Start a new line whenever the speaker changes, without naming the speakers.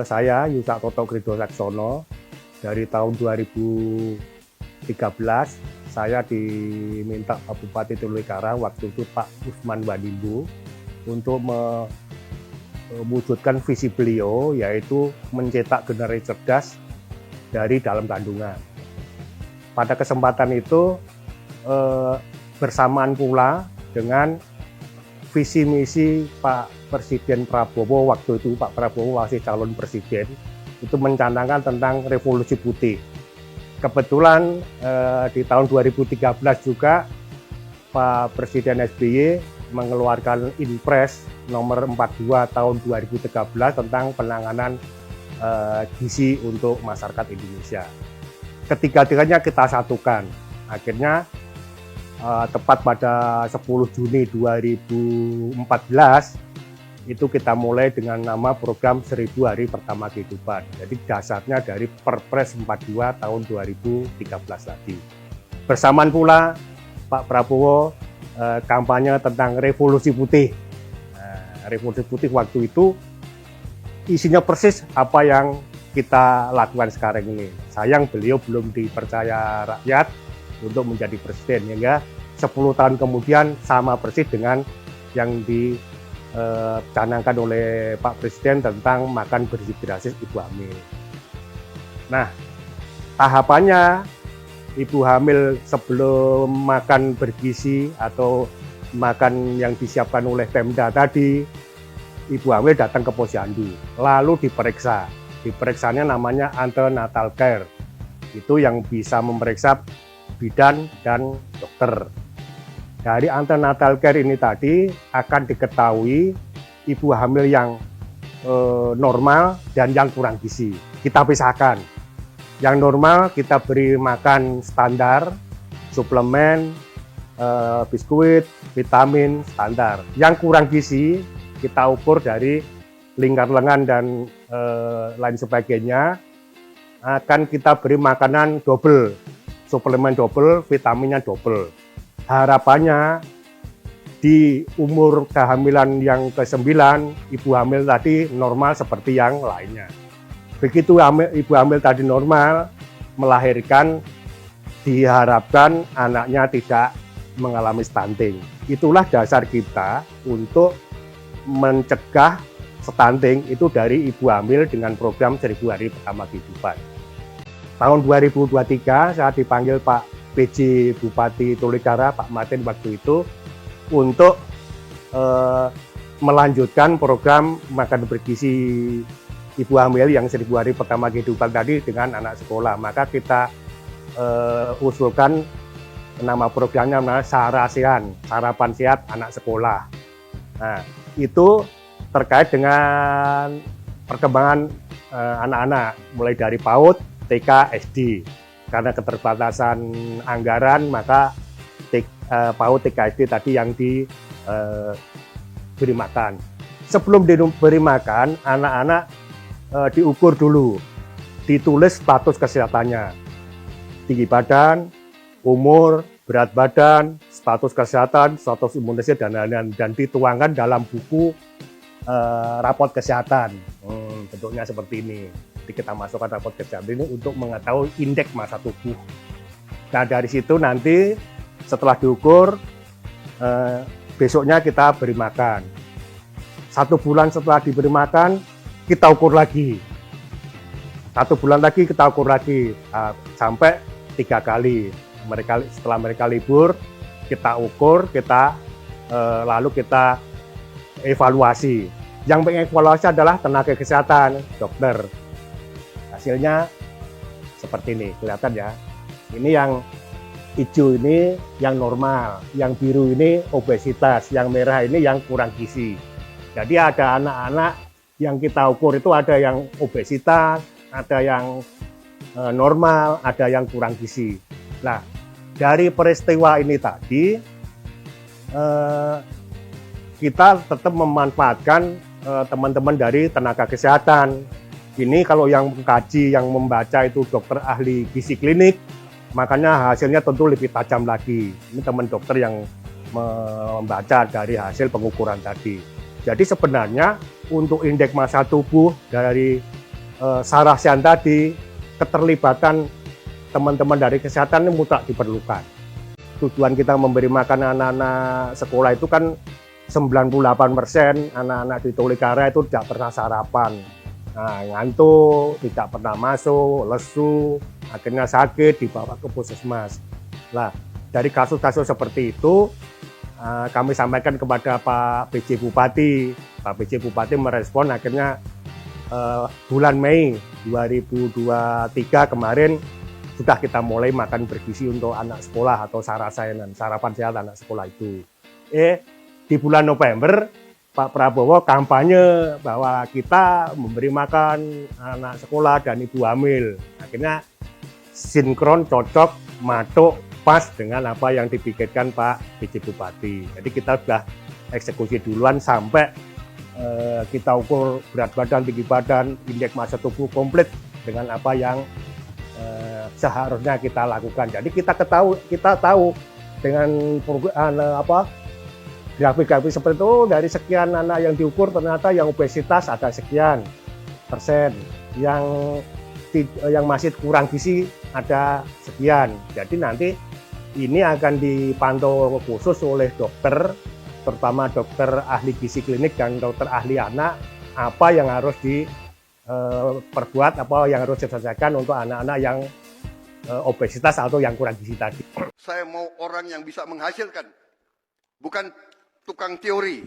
Saya Yusak Toto Krido Saksono. Dari tahun 2013 saya diminta Pak Bupati Tolikara waktu itu Pak Usman Wanimbo untuk mewujudkan visi beliau, yaitu mencetak generasi cerdas dari dalam kandungan. Pada kesempatan itu bersamaan pula dengan visi misi Pak Presiden Prabowo, waktu itu Pak Prabowo masih calon presiden, itu mencanangkan tentang revolusi putih. Kebetulan di tahun 2013 juga Pak Presiden SBY mengeluarkan Inpres nomor 42 tahun 2013 tentang penanganan gizi untuk masyarakat Indonesia. Ketiga-tiganya kita satukan. Akhirnya tepat pada 10 Juni 2014 itu kita mulai dengan nama program 1000 Hari Pertama Kehidupan. Jadi dasarnya dari Perpres 42 tahun 2013 tadi. Bersamaan pula Pak Prabowo kampanye tentang revolusi putih. Revolusi putih waktu itu isinya persis apa yang kita lakukan sekarang ini. Sayang beliau belum dipercaya rakyat untuk menjadi presiden, hingga 10 tahun kemudian sama persis dengan yang dicanangkan oleh Pak Presiden tentang makan bergizi gratis ibu hamil. Nah, tahapannya ibu hamil sebelum makan bergizi atau makan yang disiapkan oleh Pemda tadi, ibu hamil datang ke posyandu, lalu diperiksa. Diperiksanya namanya antenatal care. Itu yang bisa memeriksa bidan dan dokter. Dari antenatal care ini tadi akan diketahui ibu hamil yang normal dan yang kurang gizi. Kita pisahkan. Yang normal kita beri makan standar, suplemen, biskuit, vitamin standar. Yang kurang gizi kita ukur dari lingkar lengan dan lain sebagainya. Akan kita beri makanan double, suplemen double, vitaminnya double. Harapannya di umur kehamilan yang ke-9, ibu hamil tadi normal seperti yang lainnya. Begitu ibu hamil tadi normal, melahirkan, diharapkan anaknya tidak mengalami stunting. Itulah dasar kita untuk mencegah stunting itu dari ibu hamil dengan program 1000 Hari Pertama Kehidupan. Tahun 2023 saya dipanggil Pak PJ Bupati Tolikara, Pak Martin waktu itu, untuk melanjutkan program makan bergizi ibu hamil yang 1000 Hari Pertama Kehidupan tadi dengan anak sekolah. Maka kita usulkan nama programnya Sarasehan, Sarapan Sehat Anak Sekolah. Nah, itu terkait dengan perkembangan anak-anak mulai dari PAUD, TK, SD. Karena keterbatasan anggaran, maka PAUD, TK, SD tadi yang diberi makan. Sebelum diberi makan, anak-anak diukur dulu, ditulis status kesehatannya, tinggi badan, umur, berat badan, status kesehatan, status imunisasi, dan dituangkan dalam buku raport kesehatan. Bentuknya seperti ini. Jadi kita masukkan raport kesehatan ini untuk mengetahui indeks massa tubuh. Nah, dari situ nanti setelah diukur, besoknya kita beri makan. 1 bulan setelah diberi makan, kita ukur lagi. 1 bulan lagi kita ukur lagi, sampai 3 kali. Setelah mereka libur, kita ukur, lalu kita evaluasi. Yang mengevaluasi adalah tenaga kesehatan, dokter. Hasilnya seperti ini, kelihatan ya. Ini yang hijau ini yang normal, yang biru ini obesitas, yang merah ini yang kurang gizi. Jadi ada anak-anak yang kita ukur itu ada yang obesitas, ada yang normal, ada yang kurang gizi. Nah, dari peristiwa ini tadi, kita tetap memanfaatkan teman-teman dari tenaga kesehatan. Ini kalau yang mengkaji, yang membaca itu dokter ahli gizi klinik, makanya hasilnya tentu lebih tajam lagi. Ini teman dokter yang membaca dari hasil pengukuran tadi. Jadi sebenarnya untuk indeks massa tubuh dari Sarasian tadi, keterlibatan teman-teman dari kesehatan ini mutlak diperlukan. Tujuan kita memberi makan anak-anak sekolah itu kan 98% anak-anak di Tolikara itu tidak pernah sarapan. Nah, ngantuk, tidak pernah masuk, lesu, akhirnya sakit, dibawa ke puskesmas. Nah, dari kasus-kasus seperti itu, kami sampaikan kepada Pak PJ Bupati. Pak PJ Bupati merespon, akhirnya bulan Mei 2023 kemarin sudah kita mulai makan bergizi untuk anak sekolah atau sarapan sehat anak sekolah itu. Di bulan November Pak Prabowo kampanye bahwa kita memberi makan anak sekolah dan ibu hamil. Akhirnya sinkron, cocok, matuk, pas dengan apa yang dipikirkan Pak PJ Bupati. Jadi kita sudah eksekusi duluan sampai kita ukur berat badan, tinggi badan, indeks massa tubuh komplit dengan apa yang seharusnya kita lakukan. Jadi kita tahu dengan grafik-grafik seperti itu, dari sekian anak yang diukur ternyata yang obesitas ada sekian persen, yang masih kurang gizi ada sekian. Jadi nanti ini akan dipantau khusus oleh dokter, terutama dokter ahli gizi klinik dan dokter ahli anak, apa yang harus diperbuat, apa yang harus diselesaikan untuk anak-anak yang obesitas atau yang kurang gizi tadi.
Saya mau orang yang bisa menghasilkan, bukan tukang teori.